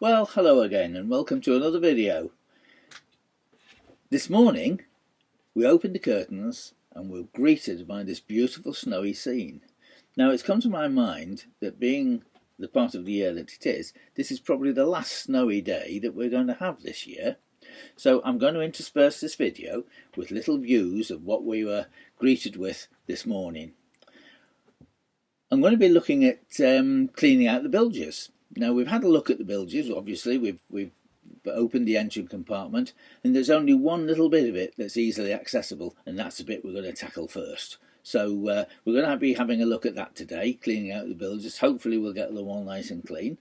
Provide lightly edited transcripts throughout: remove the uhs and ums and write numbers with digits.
Well, hello again and welcome to another video. This morning we opened the curtains and were greeted by this beautiful snowy scene. Now it's come to my mind that being the part of the year that it is, this is probably the last snowy day that we're going to have this year. So I'm going to intersperse this video with little views of what we were greeted with this morning. I'm going to be looking at cleaning out the bilges. Now we've had a look at the bilges, obviously we've opened the engine compartment and there's only one little bit of it that's easily accessible, and that's the bit we're going to tackle first. So we're going to be having a look at that today, cleaning out the bilges. Hopefully we'll get them all nice and clean.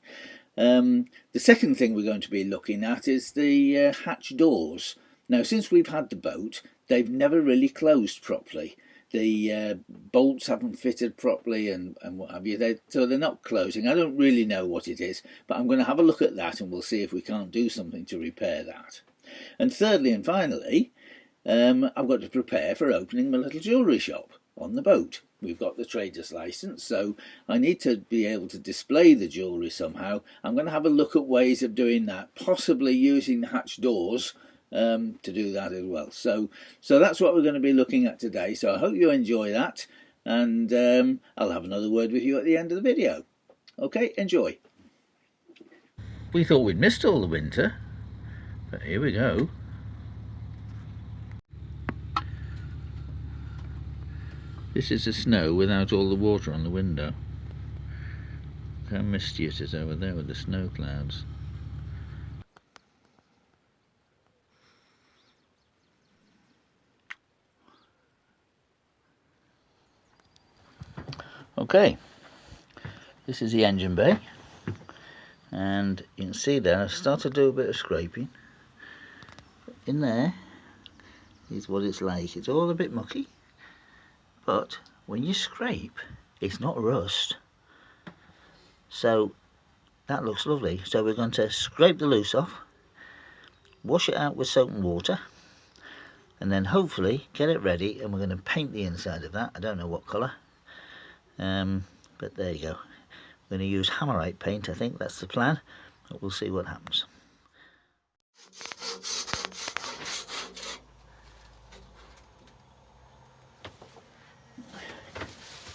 The second thing we're going to be looking at is the hatch doors. Now since we've had the boat, they've never really closed properly. The bolts haven't fitted properly and what have you, so they're not closing. I don't really know what it is, but I'm going to have a look at that and we'll see if we can't do something to repair that. And thirdly and finally, I've got to prepare for opening my little jewellery shop on the boat. We've got the trader's license, so I need to be able to display the jewellery somehow. I'm going to have a look at ways of doing that, possibly using the hatch doors to do that as well. So that's what we're going to be looking at today. So I hope you enjoy that, and I'll have another word with you at the end of the video. Okay, enjoy. We thought we'd missed all the winter, but here we go. This is the snow without all the water on the window. Look how misty it is over there with the snow clouds. Okay, this is the engine bay, and you can see there I've started to do a bit of scraping. In there is what it's like. It's all a bit mucky, but when you scrape it's not rust, so that looks lovely. So we're going to scrape the loose off, wash it out with soap and water, and then hopefully get it ready, and we're going to paint the inside of that. I don't know what colour. But there you go. We're going to use hammerite paint, I think that's the plan, but we'll see what happens.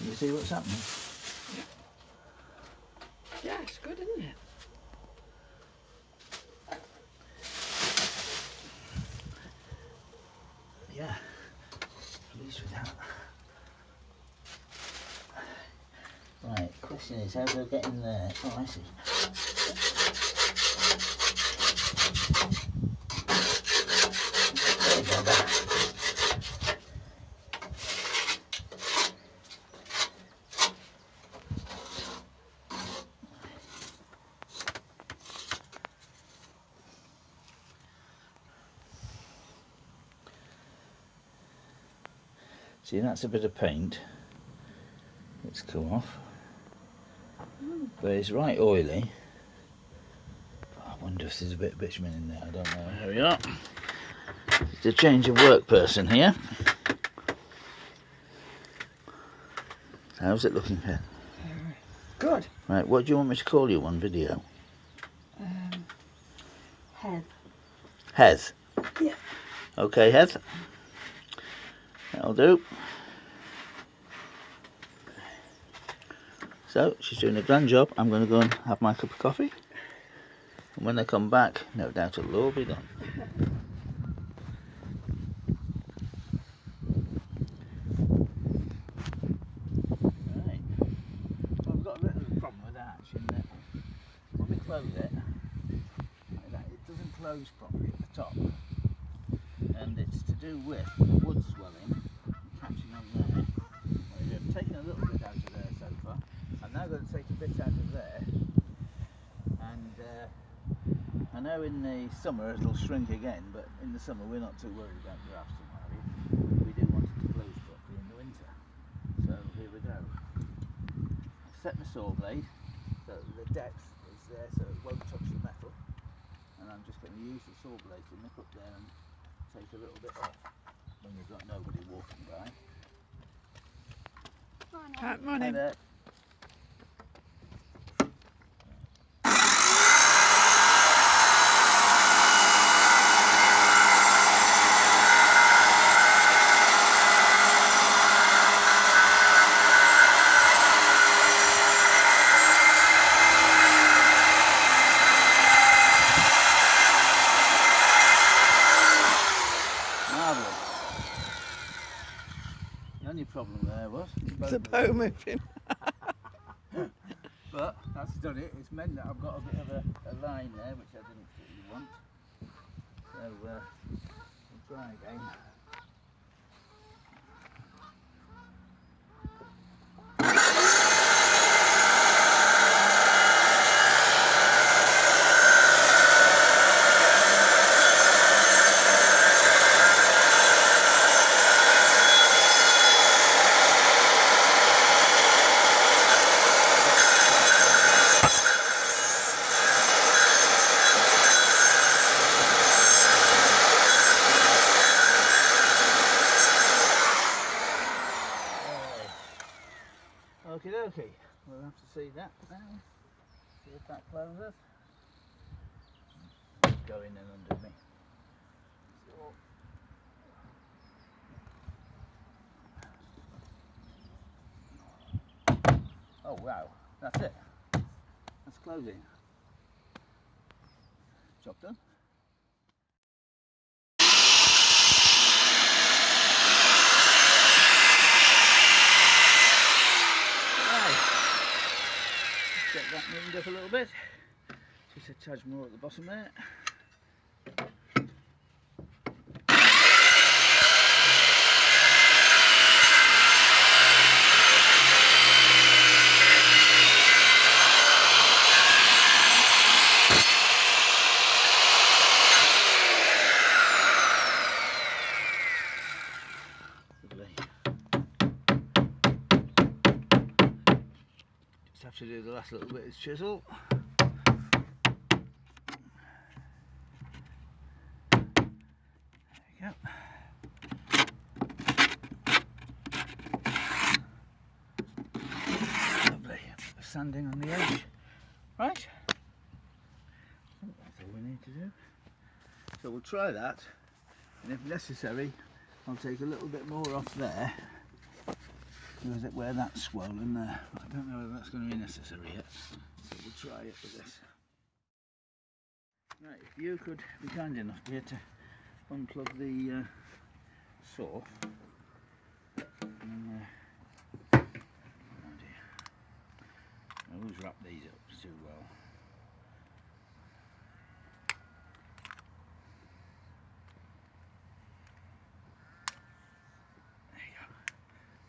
You see what's happening? Yeah, it's good, isn't it? Yeah, pleased with that. Right, question is how do I get in there? Oh, I see. There you go, back. See, that's a bit of paint. It's come off. But it's right oily. I wonder if there's a bit of bitumen in there. I don't know. Here we are. It's a change of work person here. How's it looking here? Good. Right, what do you want me to call you on video? Heath. Heath? Yeah. Okay, Heath. That'll do. So, she's doing a grand job. I'm going to go and have my cup of coffee. And when I come back, no doubt it'll all be done. Right. Well, I've got a bit of a problem with the hatch in that when we close it, like that, it doesn't close properly at the top. And it's to do with the wood swelling catching on there. I've taken a little bit out of there so far. I'm now going to take a bit out of there, and I know in the summer it'll shrink again, but in the summer we're not too worried about drafts and what have you. We do want it to close properly in the winter. So here we go. I've set my saw blade so the depth is there so it won't touch the metal, and I'm just going to use the saw blade to nip up there and take a little bit off when you've got nobody walking by. Morning. Hi there. moving. But that's done it. It's meant that I've got a bit of a line there, which I didn't particularly want. So we'll try again. Okie dokie, we'll have to see that now. See if that closes. Going in under me. Oh wow, that's it. That's closing. Job done. Get that moved up a little bit. Just a touch more at the bottom there. Just have to do the last little bit of chisel. There we go. Lovely. Sanding on the edge. Right. I think that's all we need to do. So we'll try that, and if necessary, I'll take a little bit more off there. Where that's swollen there. I don't know whether that's going to be necessary yet, so we'll try it with this. Right, if you could be kind enough here to unplug the saw. And, oh dear. I always wrap these up too well.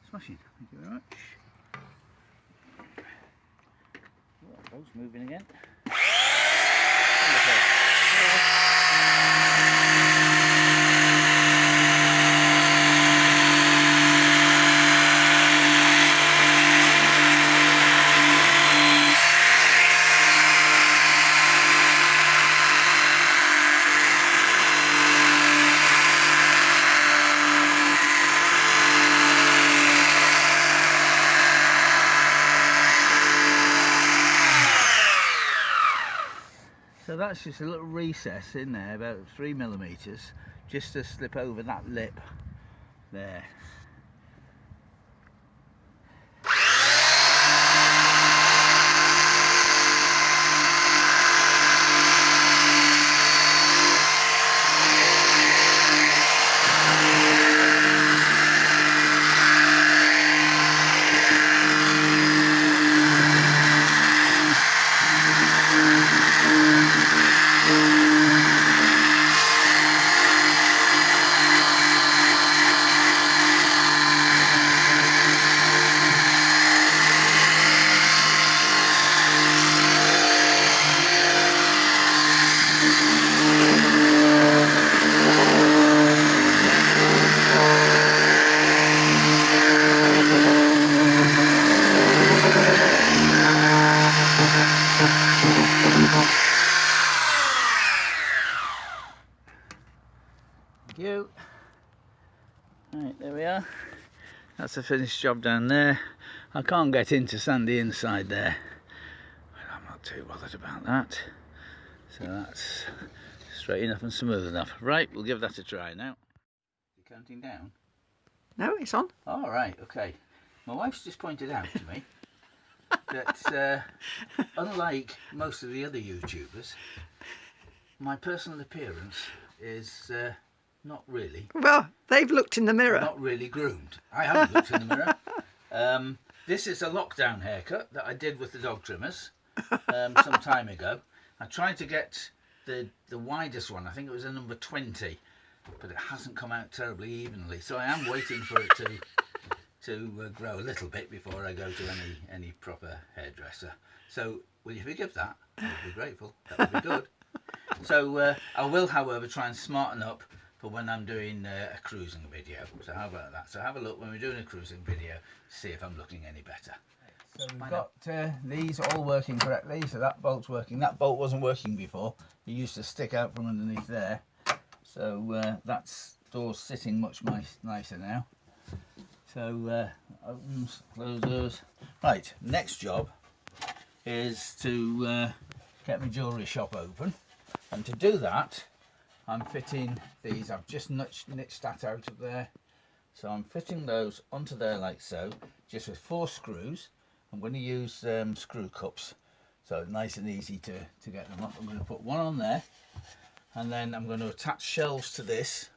Smashing, thank you very much. Oh, that boat's moving again. So that's just a little recess in there, about 3mm, just to slip over that lip there. Thank you. Right, there we are. That's a finished job down there. I can't get in to sand the inside there, but I'm not too bothered about that. So that's straight enough and smooth enough. Right, we'll give that a try now. You counting down? No, it's on. Oh, right, okay. My wife's just pointed out to me that unlike most of the other YouTubers, my personal appearance is not really. Well, they've looked in the mirror. Not really groomed. I haven't looked in the mirror. This is a lockdown haircut that I did with the dog trimmers some time ago. I tried to get the widest one. I think it was a number 20, but it hasn't come out terribly evenly. So I am waiting for it to grow a little bit before I go to any proper hairdresser. So will you forgive that? I would be grateful. That would be good. So I will, however, try and smarten up for when I'm doing a cruising video. So how about that? So have a look when we're doing a cruising video, see if I'm looking any better. So we've got these all working correctly. So that bolt's working. That bolt wasn't working before. It used to stick out from underneath there. So that's door's sitting much nicer now. So opens, closes. Right, next job is to get my jewellery shop open. And to do that, I'm fitting these. I've just nitched that out of there. So I'm fitting those onto there like so, just with 4 screws. I'm going to use screw cups, so nice and easy to get them off. I'm going to put one on there, and then I'm going to attach shelves to this,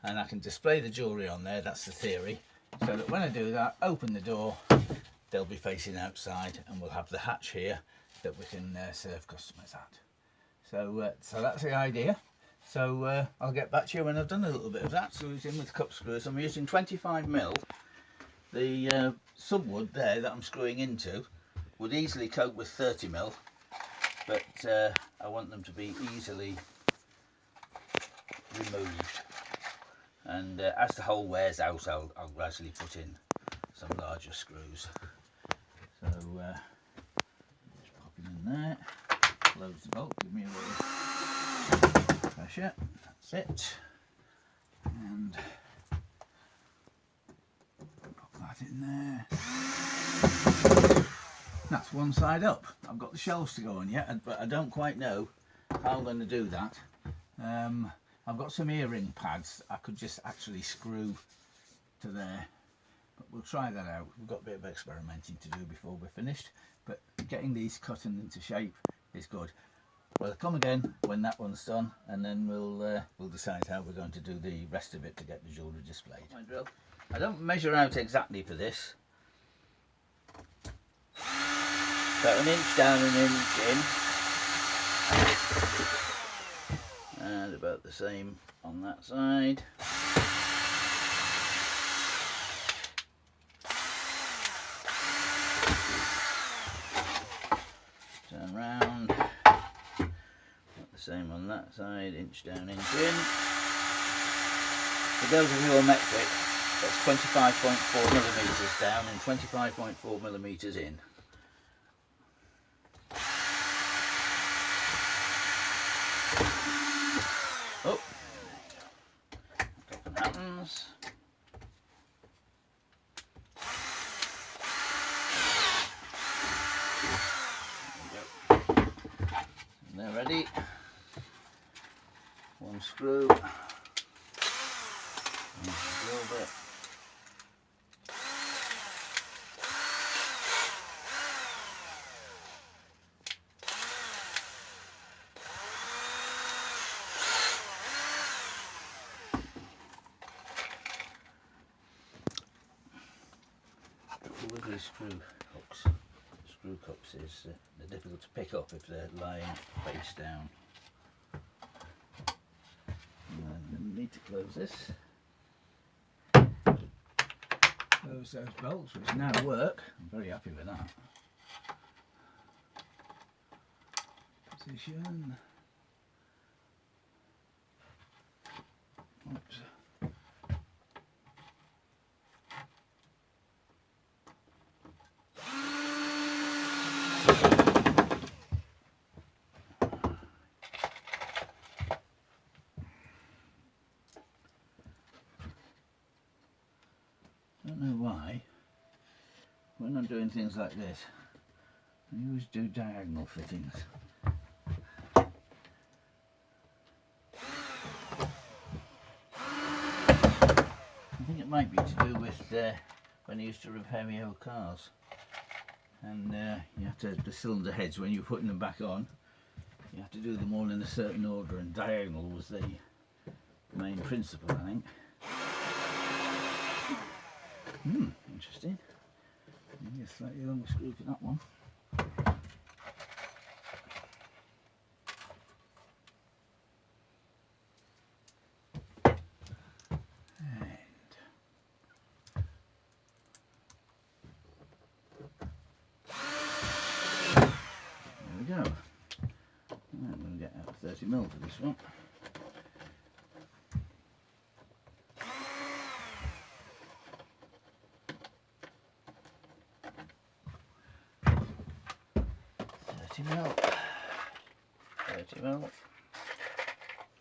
and I can display the jewellery on there. That's the theory. So that when I do that, open the door, they'll be facing outside, and we'll have the hatch here that we can serve customers at. So that's the idea. So I'll get back to you when I've done a little bit of that. So it's in with cup screws. I'm using 25mm. The subwood there that I'm screwing into would easily cope with 30mm, but I want them to be easily removed. And as the hole wears out, I'll gradually put in some larger screws. So just pop it in there. Close the bolt, give me a little pressure, that's it, and pop that in there. That's one side up. I've got the shelves to go on yet, but I don't quite know how I'm going to do that. I've got some earring pads I could just actually screw to there, but we'll try that out. We've got a bit of experimenting to do before we're finished, but getting these cut into shape is good. Well, I'll come again when that one's done, and then we'll decide how we're going to do the rest of it to get the jewellery displayed. My drill. I don't measure out exactly for this. About 1 inch down, 1 inch in, and about the same on that side. Turn round. Same on that side, inch down, inch in. For those of you who are metric, that's 25.4mm down and 25.4mm in. Oh, that often happens. There we go. And they're ready. One screw, one drill bit. With these screw cups is they're difficult to pick up if they're lying face down. And need to close this. Close those bolts, which now work. I'm very happy with that. Position. Oops. I don't know why, when I'm doing things like this, I always do diagonal fittings. I think it might be to do with when I used to repair my old cars, and you have to, the cylinder heads, when you're putting them back on, you have to do them all in a certain order, and diagonal was the main principle, I think. Interesting. Maybe a slightly longer screw for that one. Go. I'm going to get out 30mm for this one.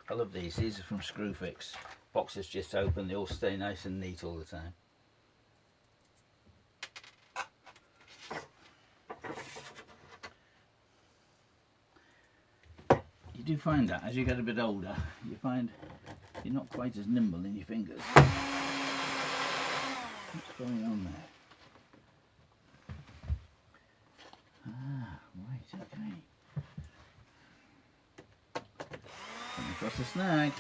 I love these. These are from Screwfix. Boxes just open. They all stay nice and neat all the time. You do find that as you get a bit older, you find you're not quite as nimble in your fingers. What's going on there? Ah, right, okay. Coming across the snag.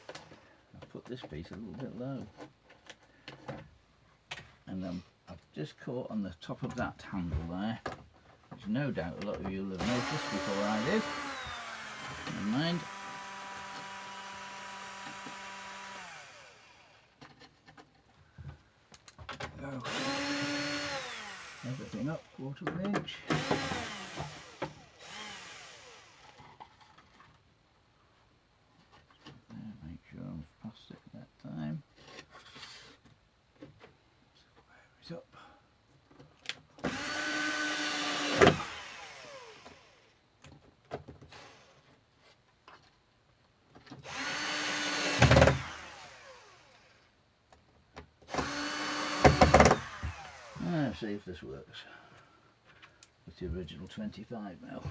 I'll put this piece a little bit low. And I've just caught on the top of that handle there, which no doubt a lot of you will have noticed before I did. Never mind. Go. Everything up 1/4 inch. Make sure I'm past it that time. Square it up. See if this works with the original 25mm.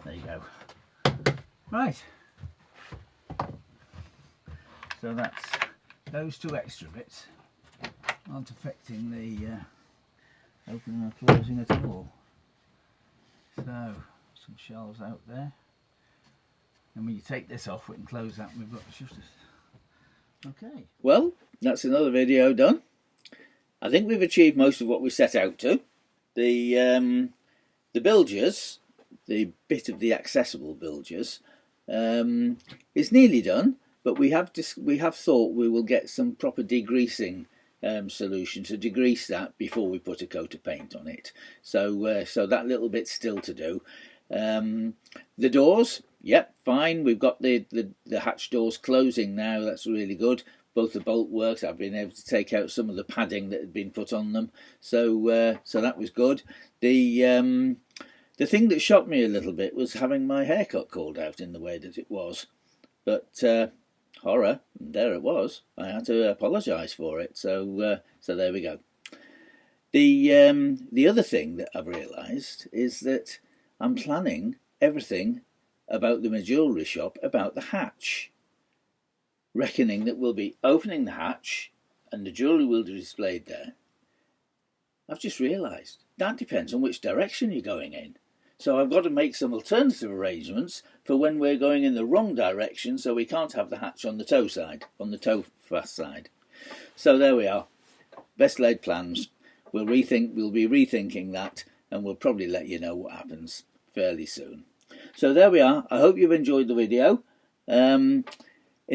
There you go. Right, so that's those two extra bits aren't affecting the opening and closing at all. So some shelves out there, and when you take this off we can close that and we've got the shutters. Okay. Well, that's another video done. I think we've achieved most of what we set out to. The bilges, the bit of the accessible bilges, is nearly done, but we have thought we will get some proper degreasing solution to degrease that before we put a coat of paint on it. So so that little bit's still to do. The doors, yep, fine. We've got the hatch doors closing now. That's really good. Both the bolt works. I've been able to take out some of the padding that had been put on them. So so that was good. The thing that shocked me a little bit was having my haircut called out in the way that it was. But horror, and there it was. I had to apologise for it. So so there we go. The other thing that I've realised is that I'm planning everything about my jewellery shop about the hatch, reckoning that we'll be opening the hatch and the jewellery will be displayed there. I've just realised that depends on which direction you're going in. So I've got to make some alternative arrangements for when we're going in the wrong direction, so we can't have the hatch on the toe side, on the toe fast side. So there we are. Best laid plans. We'll be rethinking that, and we'll probably let you know what happens fairly soon. So there we are. I hope you've enjoyed the video. In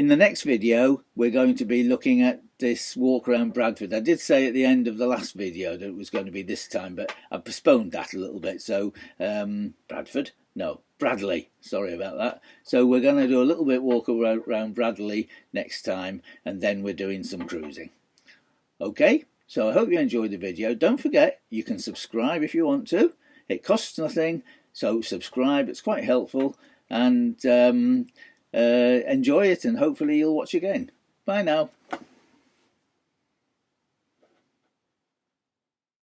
the next video we're going to be looking at this walk around Bradford. I did say at the end of the last video that it was going to be this time, but I postponed that a little bit. So Bradford? No, Bradley. Sorry about that. So we're going to do a little bit walk around Bradley next time, and then we're doing some cruising. Okay, so I hope you enjoyed the video. Don't forget, you can subscribe if you want to. It costs nothing, so subscribe. It's quite helpful, and enjoy it, and hopefully you'll watch again. Bye now.